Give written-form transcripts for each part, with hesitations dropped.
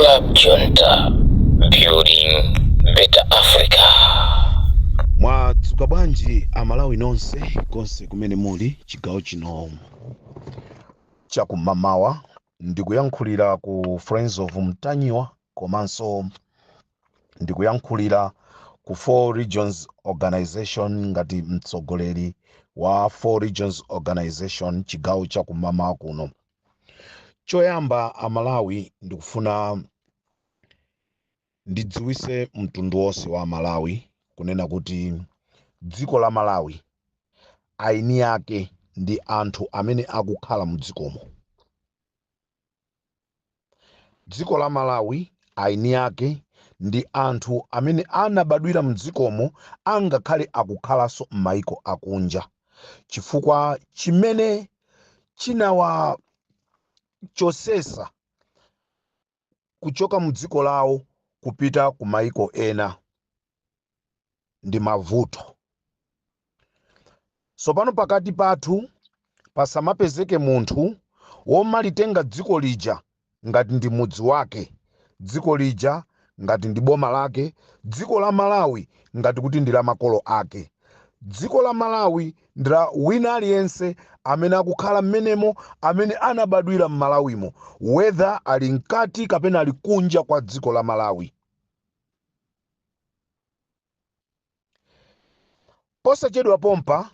Club Junta, building better Africa. Mwadzuka bwanji Malawi nonse konse kumene muli chigawo chino Chaku Mawa. Ndikuyankhulira ku Friends of Mtanyiwa komanso ndikuyankhulira ku 4 Regions Organization ngati mtsogoleri wa 4 Regions Organization chigawo Chaku Mawa kuno. Choyamba Malawi ndikufuna ndidziwise mtundu wonse wa Malawi kunena kuti dziko la Malawi aini yake ndi anthu amene akukhala mudzikomo. Dziko la Malawi aini yake ndi anthu amene anabadwira mudzikomo angakhale akukhalanso m'mayiko akunja, chifukwa chimene chinawa chosesa kuchoka mudziko lawo kupita ku mayiko ena ndi mavuto. Sopano pakati pathu pasamapezeke munthu womalitenga dziko lija ngati ndi mudzi wake, dziko lija ngati ndi boma lake, dziko la Malawi ngati kuti ndi la makolo ake. Dziko la Malawi ndi la wina aliyense amene akukhala mmenemo, amene anabadwira m'Malawimo, whether ali mkati kapena ali kunja kwa dziko la Malawi. Posachedwa pompa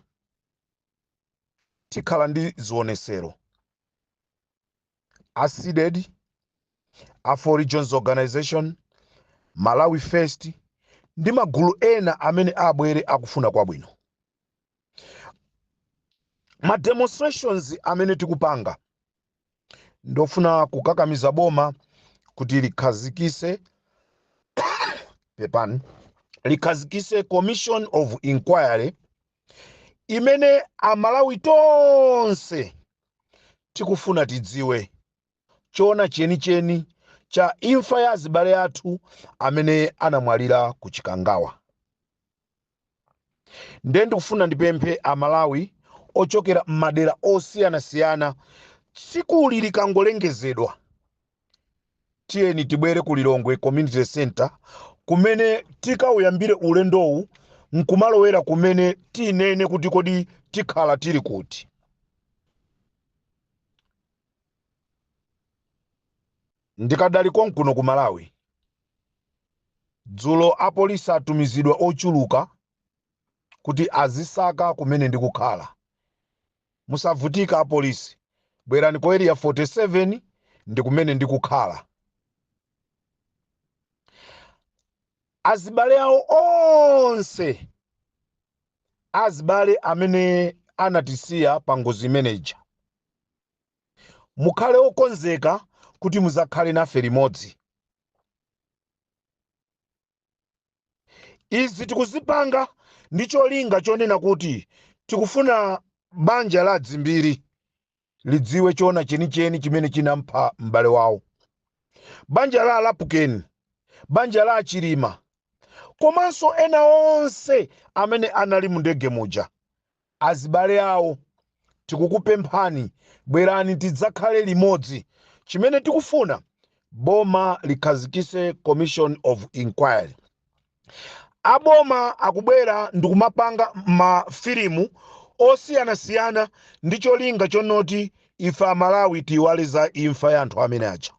tikhala ndi zionesero seeded a 4 Regions Organization, Malawi First ndi magulu ena amene abwere akufuna kwabwino. Ma demonstrations amene tikupanga ndofuna kukakamiza boma kuti likhazikise likhazikise Commission of Inquiry imene Amalawi tonse tikufuna tidziwe chona chenicheni cha imfa ya azibale athu amene anamwalira ku Chikangawa. Ndikufuna ndipemphe Amalawi ochokera m'madera osiyanasiyana, tsiku likangolengezedwa tiyeni tibwere ku Lilongwe Community Center kumene tikawuyambire ulendowu nkumalowera kumene tinene kuti kodi tikhala tili kuti. Ndikadali konkuno ku Malawi, dzulo apolisi atumizidwa ochuluka kuti azisaka kumene ndikukhala. Musavutika apolisi, bwerani ku area 47 ndi kumene ndikukhala. Azibale awo onse, azibale amene anatisiya pa ngozi imeneja, mukhale okonzeka kuti muzakhale nafe limodzi. Izi tikuzipanga ndi cholinga chonena kuti tikufuna banja la dzimbiri lidziwe chona chenicheni chimene chinampha m'bale wawo. Banja la Lapukeni, banja la Chilima, komanso ena onse amene anali mu ndege muja. Azibale awo tikukupemphani, bwerani tidzakhale limodzi. Chimene tikufuna boma likhazikise Commission of Inquiry. Aboma akubwera ndikumapanga mafilimu osiyanasiyana ndi cholinga chonoti ife Amalawi tiyiwale za imfa ya anthu amene aja.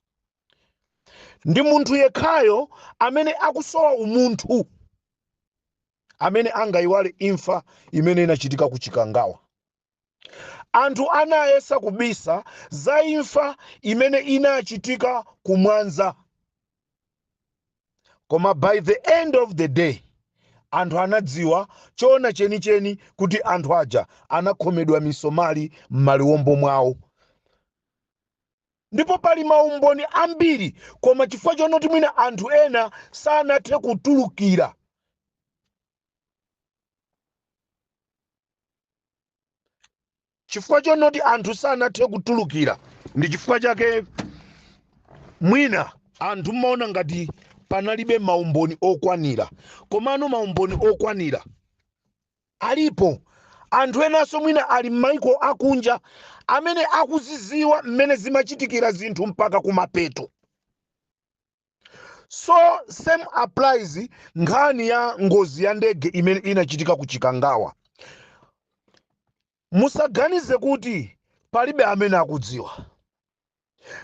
Ndi munthu yekhayo amene akusowa umunthu amene angayiwale imfa imene inachitika ku Chikangawa. Anthu anayesa kubisa za imfa imene inachitika ku Mwanza, koma by the end of the day anthu anadziwa chona chenicheni kuti anthu aja anakhomedwa misomali m'maliwombo mwawo. Ndipo pali maumboni ambiri, koma chifukwa chonoti mwina anthu ena sanathe kutulukira. Chifukwa chonoti anthu sanathe kutulukira ndi chifukwa chake mwina anthu maona ngati panalibe maumboni okwanira, komano maumboni okwanira alipo. Anthu enaso mwina ali m'mayiko akunja amene akuziziwa mmene zimachitikira zinthu mpaka kumapeto. So same applies nkhani ya ngozi ya ndege imene inachitika ku Chikangawa. Musaganize kuti palibe amene akudziwa.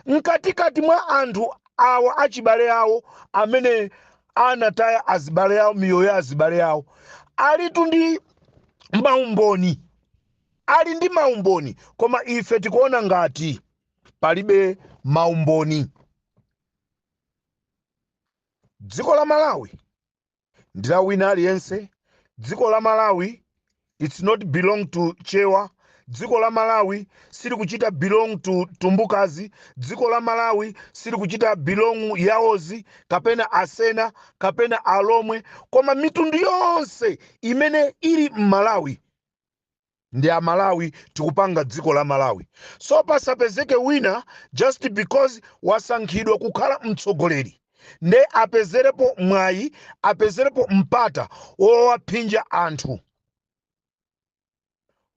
Mkatikati mwa anthu awa achibale awo amene anataya azibale awo, miyoyo ya azibale awo, alitu ndi maumboni, ali ndi maumboni, koma ife tikuona ngati palibe maumboni. Dziko la Malawi ndila wina aliyense. Dziko la Malawi it's not belong to Chewa. Dziko la Malawi sili kuchita belong to Tumbukazi. Dziko la Malawi sili kuchita belong yaozi kapena asena kapena alomwe, koma mitundu yonse imene ili Malawi ndi a Malawi tikupanga dziko la Malawi. So pasapezeke wina just because wasankhidwa kukhala mtsogoleri nde apezerepo mwayi, apezerepo mpata owaphinja anthu.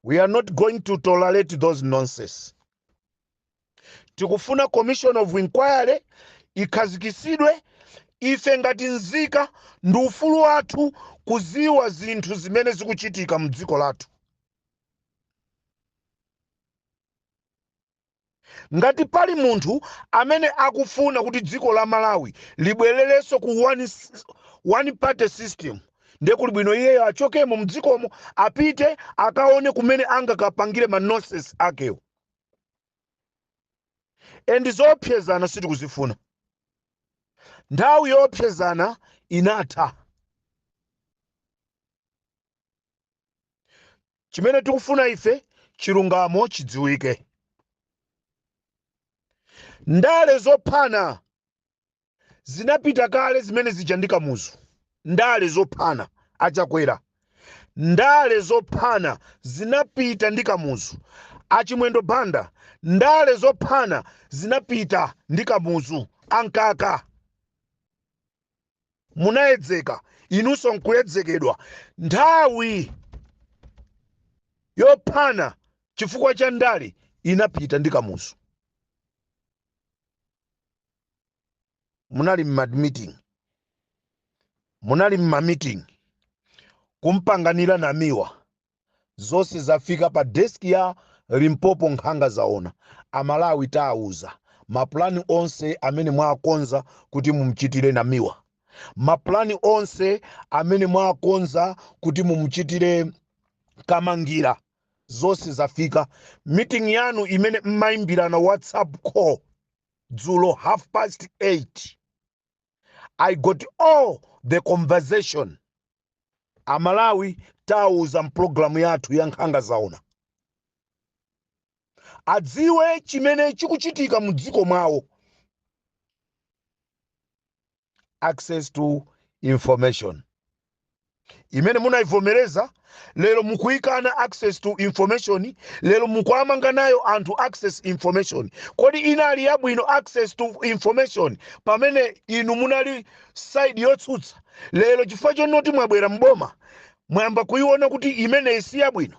We are not going to tolerate those nonsense. Tikufuna commission of inquiry ikhazikisidwe. Ife ngati nzika ndi ufulu wathu kuziwa zinthu zimene zikuchitika mdziko lathu. Ngati pali munthu amene akufuna kuti dziko la Malawi libwererenso ku one party system, ndiye kuli bwino iyeyo achokemo mdzikomo apite akaone kumene angakapangire ma nonsense akewo. Endi zopsezana sitikuzifuna. Nthawi yopsezana inatha. Chimene tikufuna ife chilungamo chidziwike. Ndale zophana zinapita kale zimene zijandika muzu. Ndale zophana achakwera. Ndale zophana zinapita ndika muzu. Achimwendo banda. Ndale zophana zinapita ndika muzu. Ankaka. Munayedzeka. Inunso nkuyedzekedwa. Nthawi yophana chifukwa cha ndale inapita ndika muzu. Munali meeting. Munali meeting. Kumpanganira na miwa. Zonse zafika pa desk ya Limpopo Nkhanga Zaona. Amalawi tauza. Maplani onse amene mwakonza kuti mumchitire na miwa. Maplani onse amene mwakonza kuti mumchitire kamangira. Zonse zafika. Meeting yanu imene mmaimbira na WhatsApp call. Dzulo 8:30. I got all the conversation. Amalawi tauza mplogramu yathu ya Nkhanga Zaona. Adziwe chimene chikuchitika mdziko mwawo. Access to information. Imene munaivomereza, lero mukuikana access to information, lero mukuamanga nayo anthu access information. Kodi inali yabwino access to information pamene inu munali side yotsutsa. Lero chifukwa chonoti mwabwera mboma, mwamba kuiona kuti imene isi yabwino.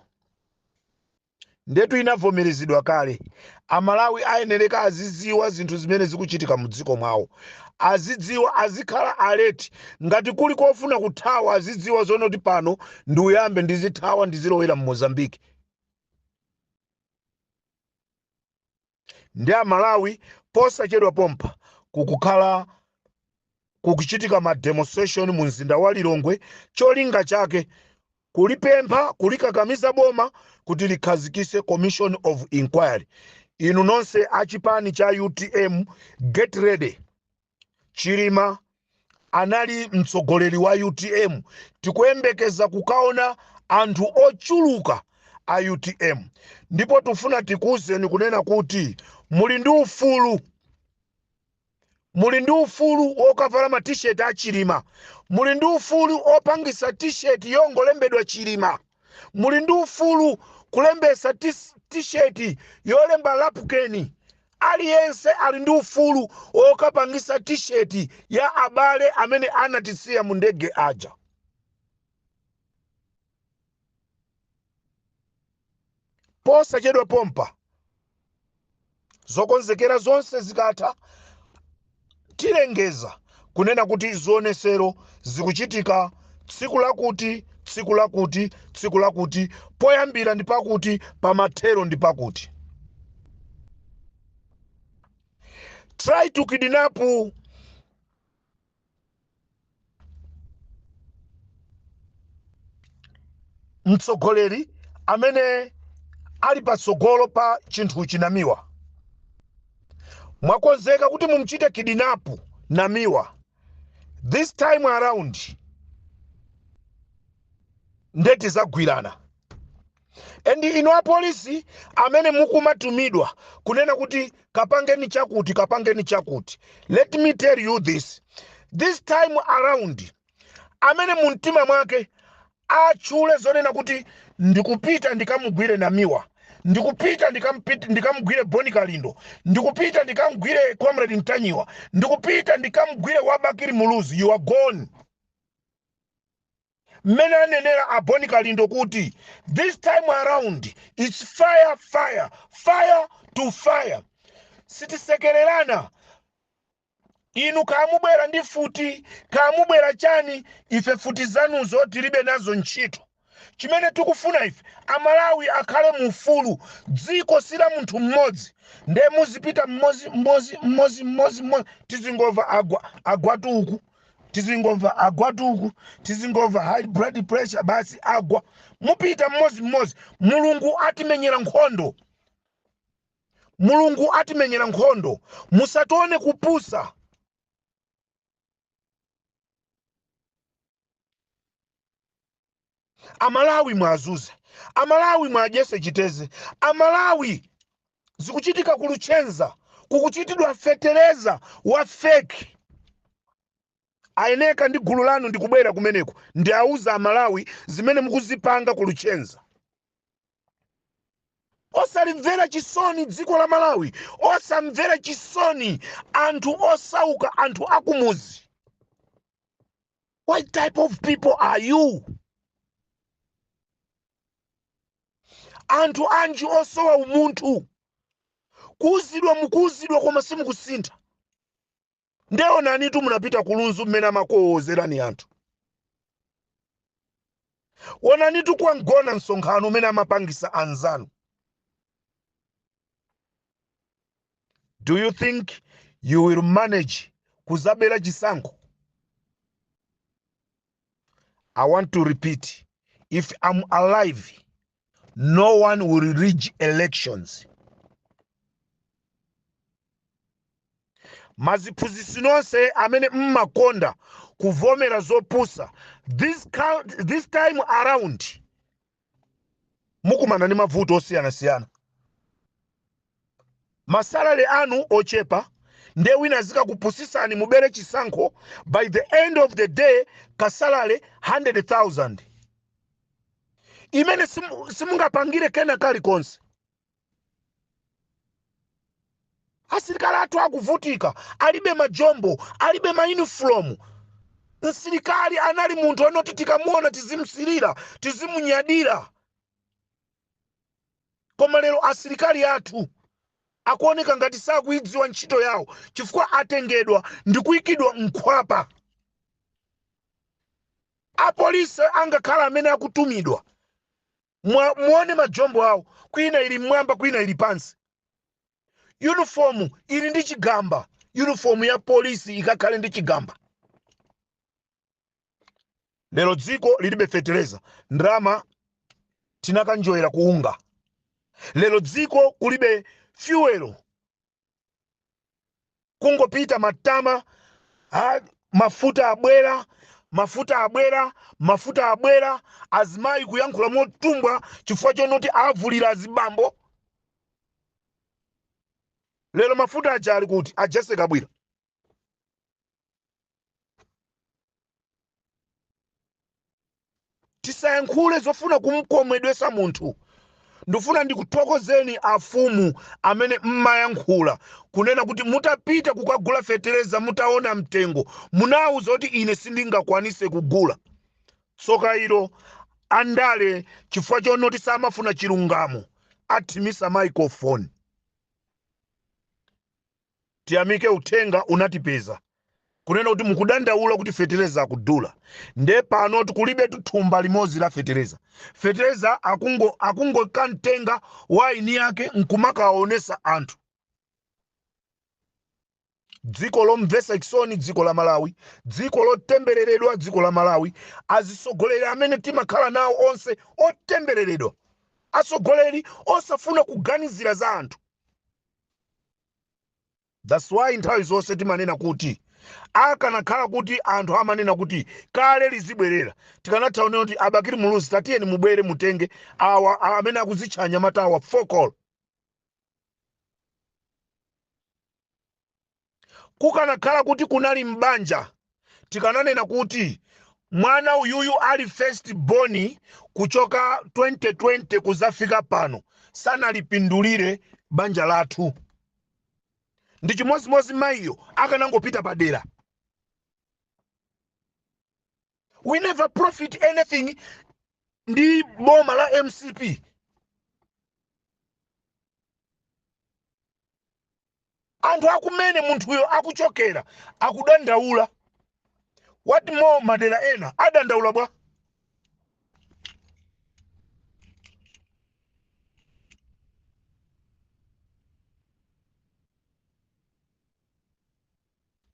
Ndetu inavomerezedwa kale. Amalawi ayenereka azidziwa zinthu zimene zikuchitika mdziko mwawo. Azidziwa, azikhala alert. Ngati kuli kofuna kuthawa azidziwa zonoti pano ndi uyambe ndizithawa ndizilowera mu Mozambique. Ndi Amalawi posachedwa pompa kukukhala kukuchitika ma demonstration mu mzinda wa Lilongwe, cholinga chake kulipempha kulikakamiza boma kuti likhazikise commission of inquiry. Inu nonse achipani cha UTM get ready. Chilima anali mtsogoleri wa UTM. Tikuyembekeza kukaona anthu ochuluka a UTM. Ndipo tufuna tikuuzeni kunena kuti muli ndi ufulu. Muli ndi ufulu wokavala ma t-shirt a Chilima. Muli ndi ufulu opangisa t-shirt yongolembedwa Chilima. Muli ndi ufulu kulembesa t-shirt yolemba lapukeni. Aliyense ali ndi ufulu okapangisa t-shirt ya abale amene anatisiya mu ndege aja. Posachedwa pompa zokonzekera zonse zikatha, tilengeza kunena kuti zionesero zikuchitika tsiku lakuti tsiku lakuti tsiku lakuti, poyambira ndi pakuti, pamathero ndi pakuti. Try to kidnap mtsogoleri amene ali patsogolo pa chinthu chinamiwa. Mwakonzeka kuti mumchite kidnap namiwa. This time around ndeti zagwirana. And ino apolisi amene mukumatumidwa kunena kuti kapangeni chakuti kapangeni chakuti. Let me tell you this. This time around amene mumtima mwake achule zonena kuti ndikupita ndikamugwire namiwa, ndikupita ndikamugwire Boni Kalindo, ndikupita ndikamugwire Comrade Mtanyiwa, ndikupita ndikamugwire Wabakiri Muluzi, you are gone. Mena anenera a Boni Kalindo kuti this time around it's fire fire fire to fire. Sitisekererana. Inu kamubwera ndi futi, kamubwera chani, ife futi zanuzo tilibe nazo ntchito. Chimene tikufuna ife Amalawi akhale mufulu, dziko sila munthu mmodzi. Nde muzipita mmozi tizingova agwatuku, tizingova agwatuku, tizingova high blood pressure basi agwa. Mupita mmozi. Mulungu atimenyera nkhondo. Mulungu atimenyera nkhondo. Musatone kupusa. Amalawi mwazuze, Amalawi mwajese chiteze, Amalawi zikuchitika kuluchenza, kukuchitidwa fetereza wa fake. Ayeneka ndi gulu lanu ndikubwera kumeneko, ndi auza Amalawi zimene mukuzipanga kuluchenza. Osalimvera chisoni dziko la Malawi, osamvera chisoni anthu osauka, anthu akumuzi. What type of people are you? Anthu anji osowa umuntu. Mukuzidwa koma simukusintha. Ndeo nanitu munapita kulunzu mmene amakoozerani anthu. Wonanitu kwa ngona msonkhano mmene amapangisa anzanu. Do you think you will manage kuzabera chisankho? I want to repeat. If I'm alive, no one will rig elections. Maziphunzitsi nonse amene mmakonda kuvomera zopusa, this time around mukumana ndi mavuto osiyana. Masalale anu ochepa, nde wina zika kupusisani mubere chisankho, by the end of the day kasalale 100,000. Imene simungapangire kena kali konse. Asilikali atu akuvutika, alibe majombo, alibe mauniform. Asilikali anali muntu anoti tikamuona tizimsirira, tizimunyadira. Koma lero asilikali atu akuoneka ngati sakuidziwa ntchito yawo, chifukwa atengedwa ndikuyikidwa mkhwapa. Apolisi angakhala amene akutumidwa. Muone majombo awo, kwina ili mwamba, kwina ili pansi. Uniform ili ndi chigamba, uniform ya polisi ikakhale ndi chigamba. Lero dziko lilibe fetereza, ndrama tinakanjoyera kuunga. Lero dziko kulibe fuel, kungopita matama, mafuta abwera, azimayi kuyankhula motumbwa chifukwa chonoti avulira azibambo. Lero mafuta aja ali kuti ajese kabwira. Tisayankhule zofuna kumkomedwesa munthu. Ndifuna ndikuthokozeni afumu amene mmayankhula kunena kuti mutapita kukagula fetereza mutaona mtengo, munawuza kuti ine sindingakwanise kugula. Soka ilo andale chifukwa chonoti samafuna chilungamo, athimisa microphone. Tiyamike uthenga unatipeza. kunena kuti mukudandaula kuti fertilizer akudula. Nde pano tikulibe tuthumba limodzi la fertilizer. Fertilizer akungo kantenga waini yake nkumakaonesa anthu. Dziko lomvesa chisoni dziko la Malawi, dziko lotembereredwa dziko la Malawi, azisogoleri amene timakhala nawo onse otembereredwa, asogoleri osafuna kuganizira za anthu. That's why nthawi zonse timanena kuti akanakhala kuti anthu amanena kuti kale lizibwerera, tikanathaone kuti abakiri muluzi tatiyeni mubwere mutenge awa amene akuzitchanya matawa fokol. Kukanakhala kuti kunali mbanja, tikananena kuti mwana uyuyu ali first born kuchoka 2020 kuzafika pano sanalipindulire banja lathu. Ndi chimozimozi mayiyo akanangopita padera. We never profit anything ndi boma la MCP. Anthu akumene munthuyo akuchokera akudandaula. What more madera ena adandaula bwa?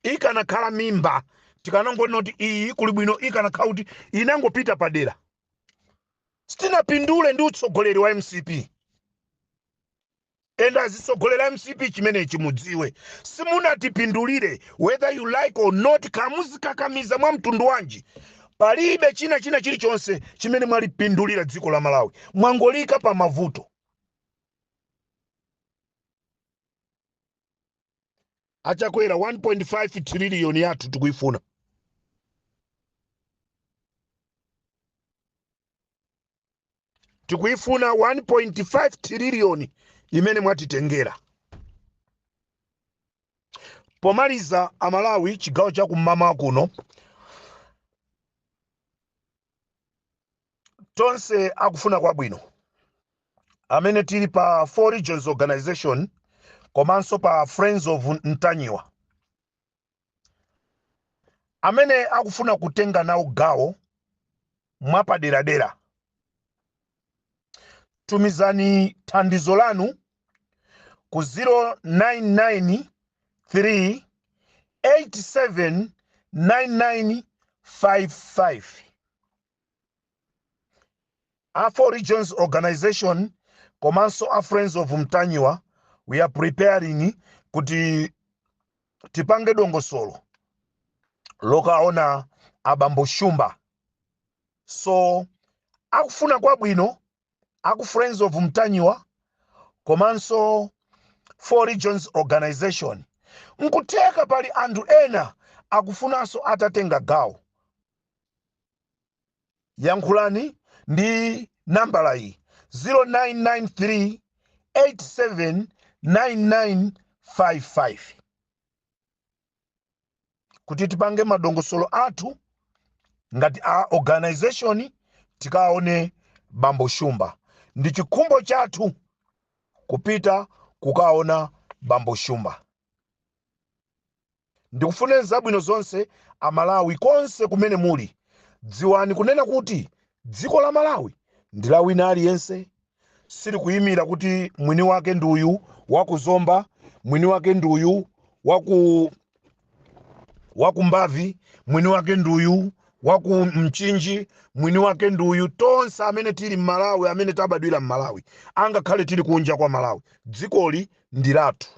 Ikanakhala mimba tikanangona kuti iyi kuli bwino ikanakhala kuti inangopita padera. Sitinapindule ndi utsogoleri wa MCP. Enda azisogolera MCP chimenechi mudziwe. Simunatipindulire whether you like or not, kamuzikakamiza mwa mtundu wanji. Palibe china chilichonse chimene mwalipindulira dziko la Malawi. Mwangolika pa mavuto. Achakwera 1.5 trillion yathu tikuifuna. Tikuifuna 1.5 trillion imene mwatitengera. Pomaliza Amalawi chigawo cha kumama kuno. Tonse akufuna kwa bwino. Amene tili pa 4 regions organization komanso pa Friends of Mtanyiwa. Amene akufuna kutenga nawo gawo mwapaderadera. Tumizani thandizo lanu ku 0993879955. A 4 regions organization komanso a Friends of Mtanyiwa, we are preparing kuti tipange dongosolo lokaona abambo shumba. So akufuna kwa bwino aku Friends of Mtanyiwa komanso 4 regions organization nkuteka pali anthu ena akufunanso atatenga gawo. Yankhulani ndi nambala iyi 0993879955 kuti tipange madongosolo athu ngati a organization tikaone bambo shumba. Ndi chikhumbo chathu kupita kukaona bambo shumba. Ndikufuna zabwino zonse Amalawi konse kumene muli. Dziwani kunena kuti dziko la Malawi ndi la wina aliyense. Sili kuyimira kuti mwini wake ndi uyu wakuzomba, mwini wake ndi uyu wakumbavi, mwini wake ndi uyu waku mchinji, mwini wake ndi uyu. Tonse amene tili Malawi, amene tabadwira Malawi, angakhale tili kunja kwa Malawi, dzikoli ndi lathu.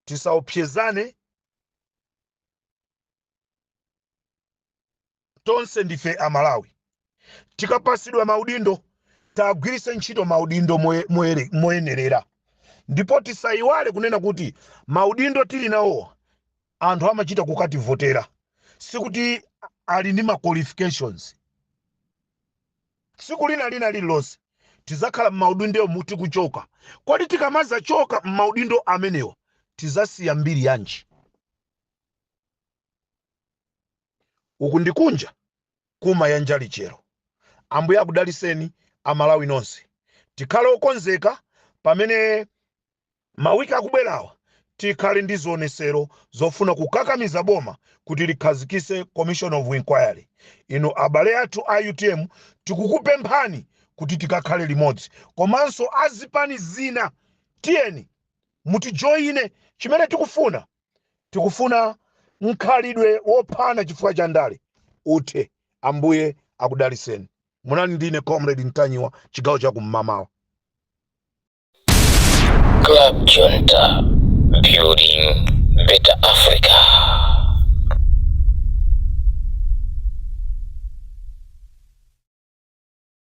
Tisaopsezane. Tonse ndife Amalawi. Tikapasidwa maudindo tagwirise ntchito maudindo moyenerera. Ndipo tisayiwale kunena kuti maudindo tili nawo anthu amachita kukativotera. Sikuti ali ndi ma qualifications. Siku lina lililonse tizakhala m'maudindo muti kuchoka. Kodi tikamaza choka m'maudindo amenewo tizasiya mbiri yanji. Uku ndikunja kuma yanjali chero. Ambuye akudaliseni Amalawi nonse. Tikhale okonzeka pamene mawiki akubwerawa tikhale ndi zionesero zofuna kukakamiza boma kuti likhazikise commission of inquiry. Ino abale athu a UTM tikukupemphani kuti tikakhale limodzi, komanso azipani zina tiyeni mutijoyine. Chimene tikufuna mkhalidwe wophana chifukwa cha ndale uthe. Ambuye akudaliseni. Munani ndine Comrade Mtanyiwa, chigawo cha Mawa. Club Junta, building better Africa.